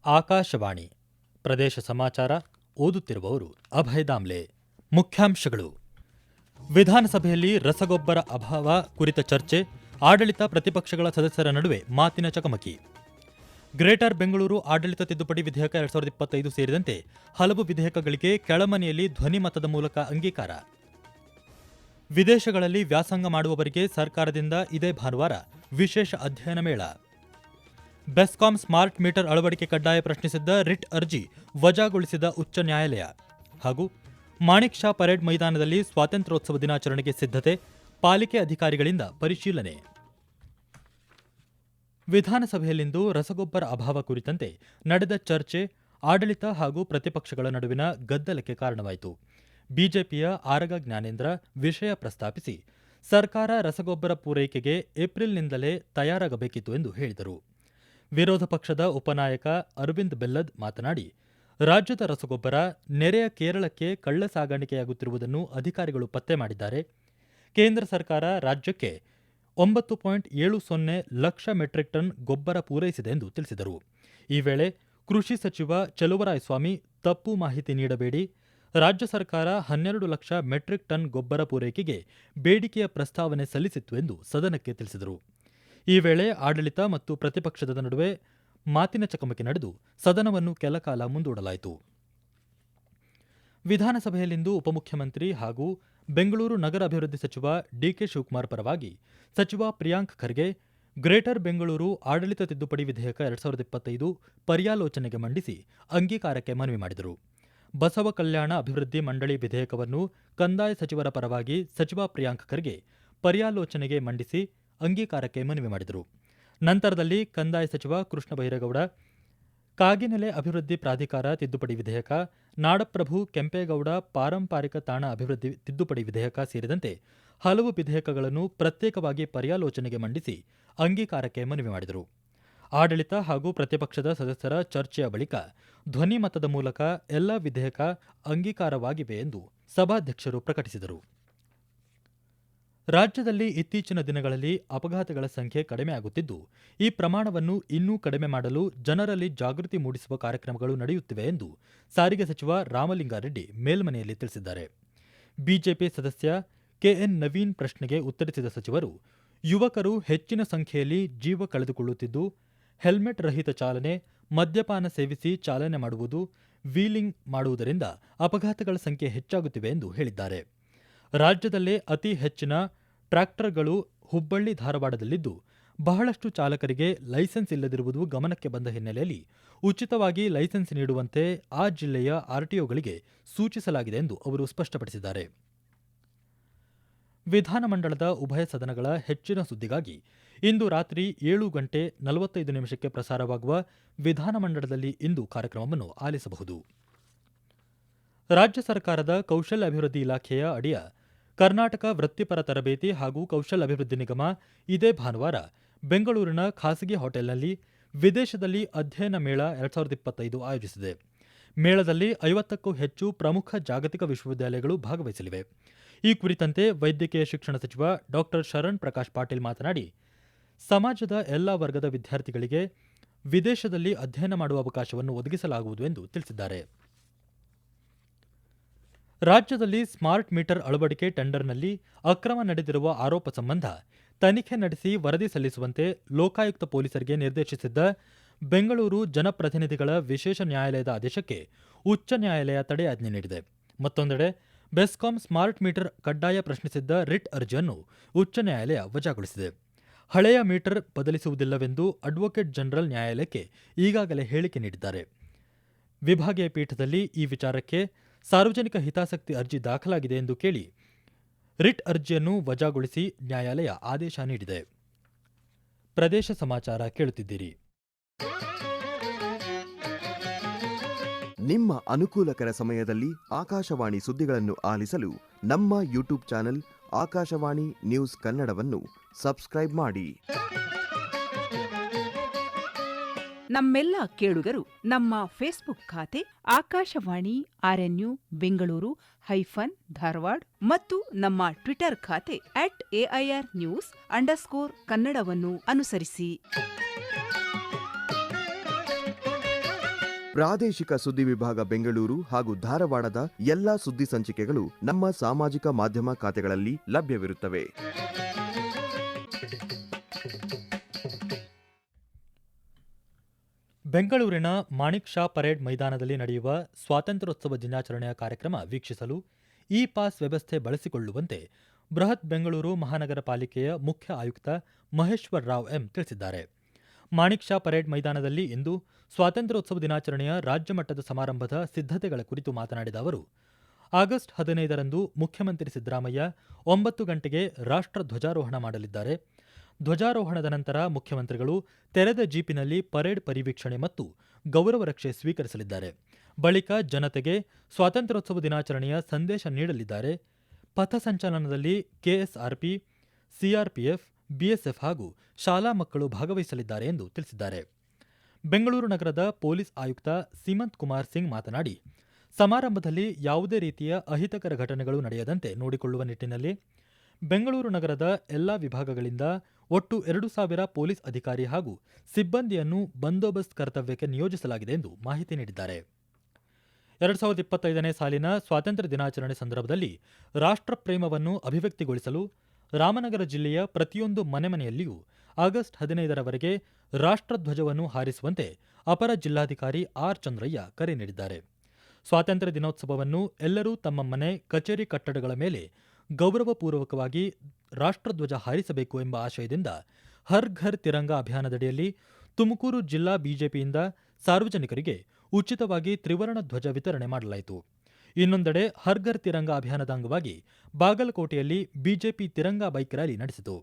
ಆಕಾಶವಾಣಿ ಪ್ರದೇಶ ಸಮಾಚಾರ ಓದುತ್ತಿರುವವರು ಅಭಯ ದಾಮ್ಲೆ. ಮುಖ್ಯಾಂಶಗಳು: ವಿಧಾನಸಭೆಯಲ್ಲಿ ರಸಗೊಬ್ಬರ ಅಭಾವ ಕುರಿತ ಚರ್ಚೆ, ಆಡಳಿತ ಪ್ರತಿಪಕ್ಷಗಳ ಸದಸ್ಯರ ನಡುವೆ ಮಾತಿನ ಚಕಮಕಿ. ಗ್ರೇಟರ್ ಬೆಂಗಳೂರು ಆಡಳಿತ ತಿದ್ದುಪಡಿ ವಿಧೇಯಕ 2025 ಸೇರಿದಂತೆ ಹಲವು ವಿಧೇಯಕಗಳಿಗೆ ಕೆಳಮನೆಯಲ್ಲಿ ಧ್ವನಿಮತದ ಮೂಲಕ ಅಂಗೀಕಾರ. ವಿದೇಶಗಳಲ್ಲಿ ವ್ಯಾಸಂಗ ಮಾಡುವವರಿಗೆ ಸರ್ಕಾರದಿಂದ ಇದೇ ಭಾನುವಾರ ವಿಶೇಷ ಅಧ್ಯಯನ ಮೇಳ. ಬೆಸ್ಕಾಂ ಸ್ಮಾರ್ಟ್ ಮೀಟರ್ ಅಳವಡಿಕೆ ಕಡ್ಡಾಯ ಪ್ರಶ್ನಿಸಿದ್ದ ರಿಟ್ ಅರ್ಜಿ ವಜಾಗೊಳಿಸಿದ ಉಚ್ಚ ನ್ಯಾಯಾಲಯ. ಹಾಗೂ ಮಾಣಿಕ್ ಷಾ ಪರೇಡ್ ಮೈದಾನದಲ್ಲಿ ಸ್ವಾತಂತ್ರ್ಯೋತ್ಸವ ದಿನಾಚರಣೆಗೆ ಸಿದ್ಧತೆ, ಪಾಲಿಕೆ ಅಧಿಕಾರಿಗಳಿಂದ ಪರಿಶೀಲನೆ. ವಿಧಾನಸಭೆಯಲ್ಲಿಂದು ರಸಗೊಬ್ಬರ ಅಭಾವ ಕುರಿತಂತೆ ನಡೆದ ಚರ್ಚೆ ಆಡಳಿತ ಹಾಗೂ ಪ್ರತಿಪಕ್ಷಗಳ ನಡುವಿನ ಗದ್ದಲಕ್ಕೆ ಕಾರಣವಾಯಿತು. ಬಿಜೆಪಿಯ ಆರಗ ಜ್ಞಾನೇಂದ್ರ ವಿಷಯ ಪ್ರಸ್ತಾಪಿಸಿ, ಸರ್ಕಾರ ರಸಗೊಬ್ಬರ ಪೂರೈಕೆಗೆ ಏಪ್ರಿಲ್ನಿಂದಲೇ ತಯಾರಾಗಬೇಕಿತ್ತು ಎಂದು ಹೇಳಿದರು. ವಿರೋಧ ಪಕ್ಷದ ಉಪನಾಯಕ ಅರವಿಂದ್ ಬೆಲ್ಲದ್ ಮಾತನಾಡಿ, ರಾಜ್ಯದ ರಸಗೊಬ್ಬರ ನೆರೆಯ ಕೇರಳಕ್ಕೆ ಕಳ್ಳ ಸಾಗಾಣಿಕೆಯಾಗುತ್ತಿರುವುದನ್ನು ಅಧಿಕಾರಿಗಳು ಪತ್ತೆ ಮಾಡಿದ್ದಾರೆ. ಕೇಂದ್ರ ಸರ್ಕಾರ ರಾಜ್ಯಕ್ಕೆ 9.70 ಲಕ್ಷ ಮೆಟ್ರಿಕ್ ಟನ್ ಗೊಬ್ಬರ ಪೂರೈಸಿದೆ ಎಂದು ತಿಳಿಸಿದರು. ಈ ವೇಳೆ ಕೃಷಿ ಸಚಿವ ಚಲುವರಾಯಸ್ವಾಮಿ ತಪ್ಪು ಮಾಹಿತಿ ನೀಡಬೇಡಿ, ರಾಜ್ಯ ಸರ್ಕಾರ 12 ಲಕ್ಷ ಮೆಟ್ರಿಕ್ ಟನ್ ಗೊಬ್ಬರ ಪೂರೈಕೆಗೆ ಬೇಡಿಕೆಯ ಪ್ರಸ್ತಾವನೆ ಸಲ್ಲಿಸಿತ್ತು ಎಂದು ಸದನಕ್ಕೆ ತಿಳಿಸಿದರು. ಈ ವೇಳೆ ಆಡಳಿತ ಮತ್ತು ಪ್ರತಿಪಕ್ಷದ ನಡುವೆ ಮಾತಿನ ಚಕಮಕಿ ನಡೆದು ಸದನವನ್ನು ಕೆಲಕಾಲ ಮುಂದೂಡಲಾಯಿತು. ವಿಧಾನಸಭೆಯಲ್ಲಿಂದು ಉಪಮುಖ್ಯಮಂತ್ರಿ ಹಾಗೂ ಬೆಂಗಳೂರು ನಗರ ಅಭಿವೃದ್ಧಿ ಸಚಿವ ಡಿಕೆ ಶಿವಕುಮಾರ್ ಪರವಾಗಿ ಸಚಿವ ಪ್ರಿಯಾಂಕ್ ಖರ್ಗೆ ಗ್ರೇಟರ್ ಬೆಂಗಳೂರು ಆಡಳಿತ ತಿದ್ದುಪಡಿ ವಿಧೇಯಕ 2025 ಪರ್ಯಾಲೋಚನೆಗೆ ಮಂಡಿಸಿ ಅಂಗೀಕಾರಕ್ಕೆ ಮನವಿ ಮಾಡಿದರು. ಬಸವ ಕಲ್ಯಾಣ ಅಭಿವೃದ್ಧಿ ಮಂಡಳಿ ವಿಧೇಯಕವನ್ನು ಕಂದಾಯ ಸಚಿವರ ಪರವಾಗಿ ಸಚಿವ ಪ್ರಿಯಾಂಕ್ ಖರ್ಗೆ ಪರ್ಯಾಲೋಚನೆಗೆ ಮಂಡಿಸಿ ಅಂಗೀಕಾರಕ್ಕೆ ಮನವಿ ಮಾಡಿದರು. ನಂತರದಲ್ಲಿ ಕಂದಾಯ ಸಚಿವ ಕೃಷ್ಣ ಬೈರೇಗೌಡ ಕಾಗಿನೆಲೆ ಅಭಿವೃದ್ಧಿ ಪ್ರಾಧಿಕಾರ ತಿದ್ದುಪಡಿ ವಿಧೇಯಕ, ನಾಡಪ್ರಭು ಕೆಂಪೇಗೌಡ ಪಾರಂಪರಿಕ ತಾಣ ಅಭಿವೃದ್ಧಿ ತಿದ್ದುಪಡಿ ವಿಧೇಯಕ ಸೇರಿದಂತೆ ಹಲವು ವಿಧೇಯಕಗಳನ್ನು ಪ್ರತ್ಯೇಕವಾಗಿ ಪರ್ಯಾಲೋಚನೆಗೆ ಮಂಡಿಸಿ ಅಂಗೀಕಾರಕ್ಕೆ ಮನವಿ ಮಾಡಿದರು. ಆಡಳಿತ ಹಾಗೂ ಪ್ರತಿಪಕ್ಷದ ಸದಸ್ಯರ ಚರ್ಚೆಯ ಬಳಿಕ ಧ್ವನಿಮತದ ಮೂಲಕ ಎಲ್ಲ ವಿಧೇಯಕ ಅಂಗೀಕಾರವಾಗಿವೆ ಎಂದು ಸಭಾಧ್ಯಕ್ಷರು ಪ್ರಕಟಿಸಿದರು. ರಾಜ್ಯದಲ್ಲಿ ಇತ್ತೀಚಿನ ದಿನಗಳಲ್ಲಿ ಅಪಘಾತಗಳ ಸಂಖ್ಯೆ ಕಡಿಮೆಯಾಗುತ್ತಿದ್ದು, ಈ ಪ್ರಮಾಣವನ್ನು ಇನ್ನೂ ಕಡಿಮೆ ಮಾಡಲು ಜನರಲ್ಲಿ ಜಾಗೃತಿ ಮೂಡಿಸುವ ಕಾರ್ಯಕ್ರಮಗಳು ನಡೆಯುತ್ತಿವೆ ಎಂದು ಸಾರಿಗೆ ಸಚಿವ ರಾಮಲಿಂಗಾರೆಡ್ಡಿ ಮೇಲ್ಮನೆಯಲ್ಲಿ ತಿಳಿಸಿದ್ದಾರೆ. ಬಿಜೆಪಿ ಸದಸ್ಯ ಕೆಎನ್ ನವೀನ್ ಪ್ರಶ್ನೆಗೆ ಉತ್ತರಿಸಿದ ಸಚಿವರು, ಯುವಕರು ಹೆಚ್ಚಿನ ಸಂಖ್ಯೆಯಲ್ಲಿ ಜೀವ ಕಳೆದುಕೊಳ್ಳುತ್ತಿದ್ದು, ಹೆಲ್ಮೆಟ್ ರಹಿತ ಚಾಲನೆ, ಮದ್ಯಪಾನ ಸೇವಿಸಿ ಚಾಲನೆ ಮಾಡುವುದು, ವೀಲಿಂಗ್ ಮಾಡುವುದರಿಂದ ಅಪಘಾತಗಳ ಸಂಖ್ಯೆ ಹೆಚ್ಚಾಗುತ್ತಿವೆ ಎಂದು ಹೇಳಿದ್ದಾರೆ. ರಾಜ್ಯದಲ್ಲೇ ಅತಿ ಹೆಚ್ಚಿನ ಟ್ರ್ಯಾಕ್ಟರ್ಗಳು ಹುಬ್ಬಳ್ಳಿ ಧಾರವಾಡದಲ್ಲಿದ್ದು, ಬಹಳಷ್ಟು ಚಾಲಕರಿಗೆ ಲೈಸೆನ್ಸ್ ಇಲ್ಲದಿರುವುದು ಗಮನಕ್ಕೆ ಬಂದ ಹಿನ್ನೆಲೆಯಲ್ಲಿ ಉಚಿತವಾಗಿ ಲೈಸೆನ್ಸ್ ನೀಡುವಂತೆ ಆ ಜಿಲ್ಲೆಯ ಆರ್ಟಿಒಗಳಿಗೆ ಸೂಚಿಸಲಾಗಿದೆ ಎಂದು ಅವರು ಸ್ಪಷ್ಟಪಡಿಸಿದ್ದಾರೆ. ವಿಧಾನಮಂಡಲದ ಉಭಯ ಸದನಗಳ ಹೆಚ್ಚಿನ ಸುದ್ದಿಗಾಗಿ ಇಂದು ರಾತ್ರಿ 7:45 ಪ್ರಸಾರವಾಗುವ ವಿಧಾನಮಂಡಲದಲ್ಲಿ ಇಂದು ಕಾರ್ಯಕ್ರಮವನ್ನು ಆಲಿಸಬಹುದು. ರಾಜ್ಯ ಸರ್ಕಾರದ ಕೌಶಲ್ಯ ಅಭಿವೃದ್ಧಿ ಇಲಾಖೆಯ ಅಡಿಯ ಕರ್ನಾಟಕ ವೃತ್ತಿಪರ ತರಬೇತಿ ಹಾಗೂ ಕೌಶಲ್ಯ ಅಭಿವೃದ್ಧಿ ನಿಗಮ ಇದೇ ಭಾನುವಾರ ಬೆಂಗಳೂರಿನ ಖಾಸಗಿ ಹೋಟೆಲ್ನಲ್ಲಿ ವಿದೇಶದಲ್ಲಿ ಅಧ್ಯಯನ ಮೇಳ 2025 ಆಯೋಜಿಸಿದೆ. ಮೇಳದಲ್ಲಿ 50ಕ್ಕೂ ಹೆಚ್ಚು ಪ್ರಮುಖ ಜಾಗತಿಕ ವಿಶ್ವವಿದ್ಯಾಲಯಗಳು ಭಾಗವಹಿಸಲಿವೆ. ಈ ಕುರಿತಂತೆ ವೈದ್ಯಕೀಯ ಶಿಕ್ಷಣ ಸಚಿವ ಡಾ ಶರಣ್ ಪ್ರಕಾಶ್ ಪಾಟೀಲ್ ಮಾತನಾಡಿ, ಸಮಾಜದ ಎಲ್ಲಾ ವರ್ಗದ ವಿದ್ಯಾರ್ಥಿಗಳಿಗೆ ವಿದೇಶದಲ್ಲಿ ಅಧ್ಯಯನ ಮಾಡುವ ಅವಕಾಶವನ್ನು ಒದಗಿಸಲಾಗುವುದು ಎಂದು ತಿಳಿಸಿದ್ದಾರೆ. ರಾಜ್ಯದಲ್ಲಿ ಸ್ಮಾರ್ಟ್ ಮೀಟರ್ ಅಳವಡಿಕೆ ಟೆಂಡರ್ನಲ್ಲಿ ಅಕ್ರಮ ನಡೆದಿರುವ ಆರೋಪ ಸಂಬಂಧ ತನಿಖೆ ನಡೆಸಿ ವರದಿ ಸಲ್ಲಿಸುವಂತೆ ಲೋಕಾಯುಕ್ತ ಪೊಲೀಸರಿಗೆ ನಿರ್ದೇಶಿಸಿದ್ದ ಬೆಂಗಳೂರು ಜನಪ್ರತಿನಿಧಿಗಳ ವಿಶೇಷ ನ್ಯಾಯಾಲಯದ ಆದೇಶಕ್ಕೆ ಉಚ್ಚ ನ್ಯಾಯಾಲಯ ತಡೆಯಾಜ್ಞೆ ನೀಡಿದೆ. ಮತ್ತೊಂದೆಡೆ ಬೆಸ್ಕಾಂ ಸ್ಮಾರ್ಟ್ ಮೀಟರ್ ಕಡ್ಡಾಯ ಪ್ರಶ್ನಿಸಿದ್ದ ರಿಟ್ ಅರ್ಜಿಯನ್ನು ಉಚ್ಚ ನ್ಯಾಯಾಲಯ ವಜಾಗೊಳಿಸಿದೆ. ಹಳೆಯ ಮೀಟರ್ ಬದಲಿಸುವುದಿಲ್ಲವೆಂದು ಅಡ್ವೊಕೇಟ್ ಜನರಲ್ ನ್ಯಾಯಾಲಯಕ್ಕೆ ಈಗಾಗಲೇ ಹೇಳಿಕೆ ನೀಡಿದ್ದಾರೆ. ವಿಭಾಗೀಯ ಪೀಠದಲ್ಲಿ ಈ ವಿಚಾರಕ್ಕೆ ಸಾರ್ವಜನಿಕ ಹಿತಾಸಕ್ತಿ ಅರ್ಜಿ ದಾಖಲಾಗಿದೆ ಎಂದು ಕೇಳಿ ರಿಟ್ ಅರ್ಜಿಯನ್ನು ವಜಾಗೊಳಿಸಿ ನ್ಯಾಯಾಲಯ ಆದೇಶ ನೀಡಿದೆ. ಪ್ರದೇಶ ಸಮಾಚಾರ ಕೇಳುತ್ತಿದ್ದೀರಿ. ನಿಮ್ಮ ಅನುಕೂಲಕರ ಸಮಯದಲ್ಲಿ ಆಕಾಶವಾಣಿ ಸುದ್ದಿಗಳನ್ನು ಆಲಿಸಲು ನಮ್ಮ ಯೂಟ್ಯೂಬ್ ಚಾನೆಲ್ ಆಕಾಶವಾಣಿ ನ್ಯೂಸ್ ಕನ್ನಡವನ್ನು ಸಬ್ಸ್ಕ್ರೈಬ್ ಮಾಡಿ. ನಮ್ಮೆಲ್ಲ ಕೇಳುಗರು ನಮ್ಮ ಫೇಸ್ಬುಕ್ ಖಾತೆ ಆಕಾಶವಾಣಿ ಆರ್ಎನ್ಯು ಬೆಂಗಳೂರು ಧಾರವಾಡ ಮತ್ತು ನಮ್ಮ ಟ್ವಿಟರ್ ಖಾತೆ @AIRnews_ಕನ್ನಡವನ್ನು ಅನುಸರಿಸಿ. ಪ್ರಾದೇಶಿಕ ಸುದ್ದಿ ವಿಭಾಗ ಬೆಂಗಳೂರು ಹಾಗೂ ಧಾರವಾಡದ ಎಲ್ಲಾ ಸುದ್ದಿ ಸಂಚಿಕೆಗಳು ನಮ್ಮ ಸಾಮಾಜಿಕ ಮಾಧ್ಯಮ ಖಾತೆಗಳಲ್ಲಿ ಲಭ್ಯವಿರುತ್ತವೆ. ಬೆಂಗಳೂರಿನ ಮಾಣಿಕ್ ಷಾ ಪರೇಡ್ ಮೈದಾನದಲ್ಲಿ ನಡೆಯುವ ಸ್ವಾತಂತ್ರ್ಯೋತ್ಸವ ದಿನಾಚರಣೆಯ ಕಾರ್ಯಕ್ರಮ ವೀಕ್ಷಿಸಲು ಇ ಪಾಸ್ ವ್ಯವಸ್ಥೆ ಬಳಸಿಕೊಳ್ಳುವಂತೆ ಬೃಹತ್ ಬೆಂಗಳೂರು ಮಹಾನಗರ ಪಾಲಿಕೆಯ ಮುಖ್ಯ ಆಯುಕ್ತ ಮಹೇಶ್ವರ್ ರಾವ್ ಎಂ ತಿಳಿಸಿದ್ದಾರೆ. ಮಾಣಿಕ್ ಷಾ ಪರೇಡ್ ಮೈದಾನದಲ್ಲಿ ಇಂದು ಸ್ವಾತಂತ್ರ್ಯೋತ್ಸವ ದಿನಾಚರಣೆಯ ರಾಜ್ಯ ಮಟ್ಟದ ಸಮಾರಂಭದ ಸಿದ್ಧತೆಗಳ ಕುರಿತು ಮಾತನಾಡಿದ ಅವರು, ಆಗಸ್ಟ್ 15ರಂದು ಮುಖ್ಯಮಂತ್ರಿ ಸಿದ್ದರಾಮಯ್ಯ 9 ಗಂಟೆಗೆ ರಾಷ್ಟ್ರ ಧ್ವಜಾರೋಹಣ ಮಾಡಲಿದ್ದಾರೆ. ಧ್ವಜಾರೋಹಣದ ನಂತರ ಮುಖ್ಯಮಂತ್ರಿಗಳು ತೆರೆದ ಜೀಪಿನಲ್ಲಿ ಪರೇಡ್ ಪರಿವೀಕ್ಷಣೆ ಮತ್ತು ಗೌರವ ರಕ್ಷೆ ಸ್ವೀಕರಿಸಲಿದ್ದಾರೆ. ಬಳಿಕ ಜನತೆಗೆ ಸ್ವಾತಂತ್ರ್ಯೋತ್ಸವ ದಿನಾಚರಣೆಯ ಸಂದೇಶ ನೀಡಲಿದ್ದಾರೆ. ಪಥಸಂಚಲನದಲ್ಲಿ ಕೆಎಸ್ಆರ್ಪಿ, ಸಿಆರ್ಪಿಎಫ್, ಬಿಎಸ್ಎಫ್ ಹಾಗೂ ಶಾಲಾ ಮಕ್ಕಳು ಭಾಗವಹಿಸಲಿದ್ದಾರೆ ಎಂದು ತಿಳಿಸಿದ್ದಾರೆ. ಬೆಂಗಳೂರು ನಗರದ ಪೊಲೀಸ್ ಆಯುಕ್ತ ಸೀಮಂತ್ ಕುಮಾರ್ ಸಿಂಗ್ ಮಾತನಾಡಿ, ಸಮಾರಂಭದಲ್ಲಿ ಯಾವುದೇ ರೀತಿಯ ಅಹಿತಕರ ಘಟನೆಗಳು ನಡೆಯದಂತೆ ನೋಡಿಕೊಳ್ಳುವ ನಿಟ್ಟಿನಲ್ಲಿ ಬೆಂಗಳೂರು ನಗರದ ಎಲ್ಲಾ ವಿಭಾಗಗಳಿಂದ ಒಟ್ಟು 2,000 ಪೊಲೀಸ್ ಅಧಿಕಾರಿ ಹಾಗೂ ಸಿಬ್ಬಂದಿಯನ್ನು ಬಂದೋಬಸ್ತ್ ಕರ್ತವ್ಯಕ್ಕೆ ನಿಯೋಜಿಸಲಾಗಿದೆ ಎಂದು ಮಾಹಿತಿ ನೀಡಿದ್ದಾರೆ. 2025ನೇ ಸಾಲಿನ ಸ್ವಾತಂತ್ರ್ಯ ದಿನಾಚರಣೆ ಸಂದರ್ಭದಲ್ಲಿ ರಾಷ್ಟ್ರಪ್ರೇಮವನ್ನು ಅಭಿವ್ಯಕ್ತಿಗೊಳಿಸಲು ರಾಮನಗರ ಜಿಲ್ಲೆಯ ಪ್ರತಿಯೊಂದು ಮನೆಯಲ್ಲಿಯೂ ಆಗಸ್ಟ್ 15ರವರೆಗೆ ರಾಷ್ಟ್ರಧ್ವಜವನ್ನು ಹಾರಿಸುವಂತೆ ಅಪರ ಜಿಲ್ಲಾಧಿಕಾರಿ ಆರ್ ಚಂದ್ರಯ್ಯ ಕರೆ ನೀಡಿದ್ದಾರೆ. ಸ್ವಾತಂತ್ರ್ಯ ದಿನೋತ್ಸವವನ್ನು ಎಲ್ಲರೂ ತಮ್ಮ ಮನೆ, ಕಚೇರಿ ಕಟ್ಟಡಗಳ ಮೇಲೆ ಗೌರವಪೂರ್ವಕವಾಗಿ ರಾಷ್ಟ್ರಧ್ವಜ ಹಾರಿಸಬೇಕು ಎಂಬ ಆಶಯದಿಂದ ಹರ್ ಘರ್ ತಿರಂಗ ಅಭಿಯಾನದಡಿಯಲ್ಲಿ ತುಮಕೂರು ಜಿಲ್ಲಾ ಬಿಜೆಪಿಯಿಂದ ಸಾರ್ವಜನಿಕರಿಗೆ ಉಚಿತವಾಗಿ ತ್ರಿವರ್ಣ ಧ್ವಜ ವಿತರಣೆ ಮಾಡಲಾಯಿತು. ಇನ್ನೊಂದೆಡೆ ಹರ್ ಘರ್ ತಿರಂಗ ಅಭಿಯಾನದ ಅಂಗವಾಗಿ ಬಾಗಲಕೋಟೆಯಲ್ಲಿ ಬಿಜೆಪಿ ತಿರಂಗ ಬೈಕ್ ರ್ಯಾಲಿ ನಡೆಸಿತು.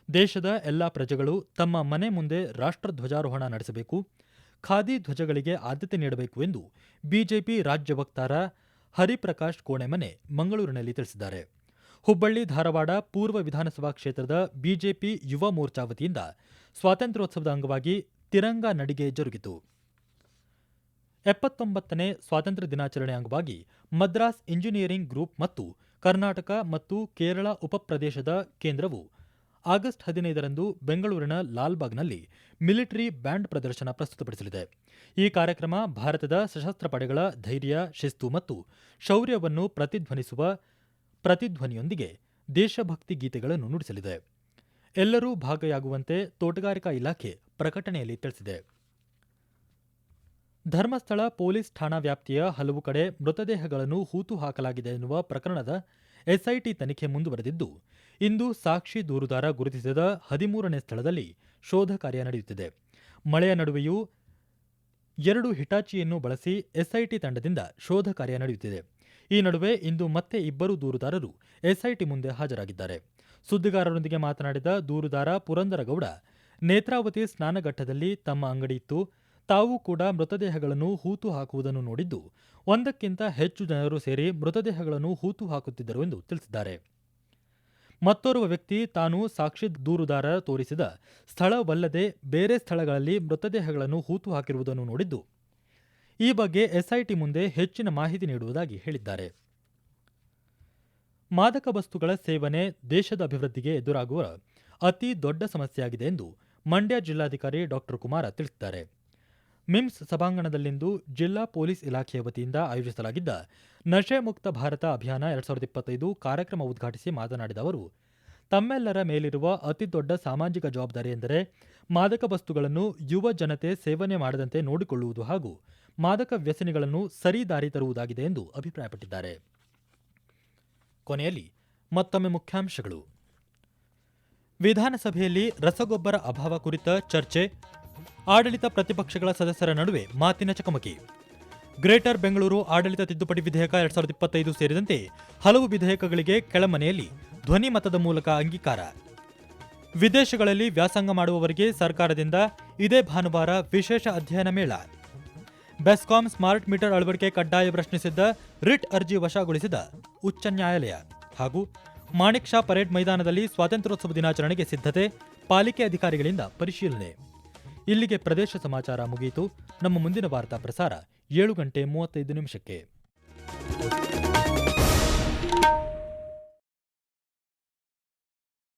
ದೇಶದ ಎಲ್ಲಾ ಪ್ರಜೆಗಳು ತಮ್ಮ ಮನೆ ಮುಂದೆ ರಾಷ್ಟ್ರಧ್ವಜಾರೋಹಣ ನಡೆಸಬೇಕು, ಖಾದಿ ಧ್ವಜಗಳಿಗೆ ಆದ್ಯತೆ ನೀಡಬೇಕು ಎಂದು ಬಿಜೆಪಿ ರಾಜ್ಯ ವಕ್ತಾರ ಹರಿಪ್ರಕಾಶ್ ಕೋಣೆಮನೆ ಮಂಗಳೂರಿನಲ್ಲಿ ತಿಳಿಸಿದ್ದಾರೆ. ಹುಬ್ಬಳ್ಳಿ ಧಾರವಾಡ ಪೂರ್ವ ವಿಧಾನಸಭಾ ಕ್ಷೇತ್ರದ ಬಿಜೆಪಿ ಯುವ ಮೋರ್ಚಾ ವತಿಯಿಂದ ಸ್ವಾತಂತ್ರ್ಯೋತ್ಸವದ ಅಂಗವಾಗಿ ತಿರಂಗ ನಡಿಗೆ ಜರುಗಿತು. 79ನೇ ಸ್ವಾತಂತ್ರ್ಯ ದಿನಾಚರಣೆ ಅಂಗವಾಗಿ ಮದ್ರಾಸ್ ಇಂಜಿನಿಯರಿಂಗ್ ಗ್ರೂಪ್ ಮತ್ತು ಕರ್ನಾಟಕ ಮತ್ತು ಕೇರಳ ಉಪಪ್ರದೇಶದ ಕೇಂದ್ರವು ಆಗಸ್ಟ್ 15ರಂದು ಬೆಂಗಳೂರಿನ ಲಾಲ್ಬಾಗ್ನಲ್ಲಿ ಮಿಲಿಟರಿ ಬ್ಯಾಂಡ್ ಪ್ರದರ್ಶನ ಪ್ರಸ್ತುತಪಡಿಸಲಿದೆ. ಈ ಕಾರ್ಯಕ್ರಮ ಭಾರತದ ಸಶಸ್ತ್ರ ಪಡೆಗಳ ಧೈರ್ಯ, ಶಿಸ್ತು ಮತ್ತು ಶೌರ್ಯವನ್ನು ಪ್ರತಿಧ್ವನಿಸುವ ಪ್ರತಿಧ್ವನಿಯೊಂದಿಗೆ ದೇಶಭಕ್ತಿ ಗೀತೆಗಳನ್ನು ನುಡಿಸಲಿದೆ. ಎಲ್ಲರೂ ಭಾಗಿಯಾಗುವಂತೆ ತೋಟಗಾರಿಕಾ ಇಲಾಖೆ ಪ್ರಕಟಣೆಯಲ್ಲಿ ತಿಳಿಸಿದೆ. ಧರ್ಮಸ್ಥಳ ಪೊಲೀಸ್ ಠಾಣಾ ವ್ಯಾಪ್ತಿಯ ಹಲವು ಕಡೆ ಮೃತದೇಹಗಳನ್ನು ಹೂತು ಹಾಕಲಾಗಿದೆ ಎನ್ನುವ ಪ್ರಕರಣದ ಎಸ್ಐಟಿ ತನಿಖೆ ಮುಂದುವರೆದಿದ್ದು, ಇಂದು ಸಾಕ್ಷಿ ದೂರುದಾರ ಗುರುತಿಸಿದ 13ನೇ ಸ್ಥಳದಲ್ಲಿ ಶೋಧ ಕಾರ್ಯ ನಡೆಯುತ್ತಿದೆ. ಮಳೆಯ ನಡುವೆಯೂ 2 ಹಿಟಾಚಿಯನ್ನು ಬಳಸಿ ಎಸ್ಐಟಿ ತಂಡದಿಂದ ಶೋಧ ಕಾರ್ಯ ನಡೆಯುತ್ತಿದೆ. ಈ ನಡುವೆ ಇಂದು ಮತ್ತೆ 2 ದೂರುದಾರರು ಎಸ್ಐಟಿ ಮುಂದೆ ಹಾಜರಾಗಿದ್ದಾರೆ. ಸುದ್ದಿಗಾರರೊಂದಿಗೆ ಮಾತನಾಡಿದ ದೂರುದಾರ ಪುರಂದರಗೌಡ, ನೇತ್ರಾವತಿ ಸ್ನಾನಘಟ್ಟದಲ್ಲಿ ತಮ್ಮ ಅಂಗಡಿಯಿತ್ತು, ತಾವು ಕೂಡ ಮೃತದೇಹಗಳನ್ನು ಹೂತು ಹಾಕುವುದನ್ನು ನೋಡಿದ್ದು, 1ಕ್ಕಿಂತ ಹೆಚ್ಚು ಜನರು ಸೇರಿ ಮೃತದೇಹಗಳನ್ನು ಹೂತು ಹಾಕುತ್ತಿದ್ದರು ಎಂದು ತಿಳಿಸಿದ್ದಾರೆ. ಮತ್ತೋರ್ವ ವ್ಯಕ್ತಿ ತಾನು ಸಾಕ್ಷಿ ದೂರುದಾರ ತೋರಿಸಿದ ಸ್ಥಳವಲ್ಲದೆ ಬೇರೆ ಸ್ಥಳಗಳಲ್ಲಿ ಮೃತದೇಹಗಳನ್ನು ಹೂತು ಹಾಕಿರುವುದನ್ನು ನೋಡಿದ್ದು, ಈ ಬಗ್ಗೆ ಎಸ್ಐಟಿ ಮುಂದೆ ಹೆಚ್ಚಿನ ಮಾಹಿತಿ ನೀಡುವುದಾಗಿ ಹೇಳಿದ್ದಾರೆ. ಮಾದಕ ವಸ್ತುಗಳ ಸೇವನೆ ದೇಶದ ಅಭಿವೃದ್ಧಿಗೆ ಎದುರಾಗುವ ಅತಿ ದೊಡ್ಡ ಸಮಸ್ಯೆಯಾಗಿದೆ ಎಂದು ಮಂಡ್ಯ ಜಿಲ್ಲಾಧಿಕಾರಿ ಡಾ ಕುಮಾರ ತಿಳಿಸಿದ್ದಾರೆ. ಮಿಮ್ಸ್ ಸಭಾಂಗಣದಲ್ಲಿಂದು ಜಿಲ್ಲಾ ಪೊಲೀಸ್ ಇಲಾಖೆಯ ವತಿಯಿಂದ ಆಯೋಜಿಸಲಾಗಿದ್ದ ನಶೆ ಮುಕ್ತ ಭಾರತ ಅಭಿಯಾನ 2025 ಕಾರ್ಯಕ್ರಮ ಉದ್ಘಾಟಿಸಿ ಮಾತನಾಡಿದ ಅವರು, ತಮ್ಮೆಲ್ಲರ ಮೇಲಿರುವ ಅತಿದೊಡ್ಡ ಸಾಮಾಜಿಕ ಜವಾಬ್ದಾರಿ ಎಂದರೆ ಮಾದಕ ವಸ್ತುಗಳನ್ನು ಯುವ ಜನತೆ ಸೇವನೆ ಮಾಡದಂತೆ ನೋಡಿಕೊಳ್ಳುವುದು ಹಾಗೂ ಮಾದಕ ವ್ಯಸನಿಗಳನ್ನು ಸರಿ ದಾರಿ ತರುವುದಾಗಿದೆ ಎಂದು ಅಭಿಪ್ರಾಯಪಟ್ಟಿದ್ದಾರೆ. ಕೊನೆಯಲ್ಲಿ ಮತ್ತೊಮ್ಮೆ ಮುಖ್ಯಾಂಶಗಳು. ವಿಧಾನಸಭೆಯಲ್ಲಿ ರಸಗೊಬ್ಬರ ಅಭಾವ ಕುರಿತ ಚರ್ಚೆ, ಆಡಳಿತ ಪ್ರತಿಪಕ್ಷಗಳ ಸದಸ್ಯರ ನಡುವೆ ಮಾತಿನ ಚಕಮಕಿ. ಗ್ರೇಟರ್ ಬೆಂಗಳೂರು ಆಡಳಿತ ತಿದ್ದುಪಡಿ ವಿಧೇಯಕ 2025 ಸೇರಿದಂತೆ ಹಲವು ವಿಧೇಯಕಗಳಿಗೆ ಕೆಳಮನೆಯಲ್ಲಿ ಧ್ವನಿ ಮತದ ಮೂಲಕ ಅಂಗೀಕಾರ. ವಿದೇಶಗಳಲ್ಲಿ ವ್ಯಾಸಂಗ ಮಾಡುವವರಿಗೆ ಸರ್ಕಾರದಿಂದ ಇದೇ ಭಾನುವಾರ ವಿಶೇಷ ಅಧ್ಯಯನ ಮೇಳ. ಬೆಸ್ಕಾಂ ಸ್ಮಾರ್ಟ್ ಮೀಟರ್ ಅಳವಡಿಕೆ ಕಡ್ಡಾಯ ಪ್ರಶ್ನಿಸಿದ್ದ ರಿಟ್ ಅರ್ಜಿ ವಶಗೊಳಿಸಿದ ಉಚ್ಚ ನ್ಯಾಯಾಲಯ. ಹಾಗೂ ಮಾಣಿಕ್ ಷಾ ಪರೇಡ್ ಮೈದಾನದಲ್ಲಿ ಸ್ವಾತಂತ್ರ್ಯೋತ್ಸವ ದಿನಾಚರಣೆಗೆ ಸಿದ್ಧತೆ, ಪಾಲಿಕೆ ಅಧಿಕಾರಿಗಳಿಂದ ಪರಿಶೀಲನೆ. ಇಲ್ಲಿಗೆ ಪ್ರದೇಶ ಸಮಾಚಾರ ಮುಗಿಯಿತು. ನಮ್ಮ ಮುಂದಿನ ವಾರ್ತಾ ಪ್ರಸಾರ 7:35 ನಿಮಿಷಕ್ಕೆ.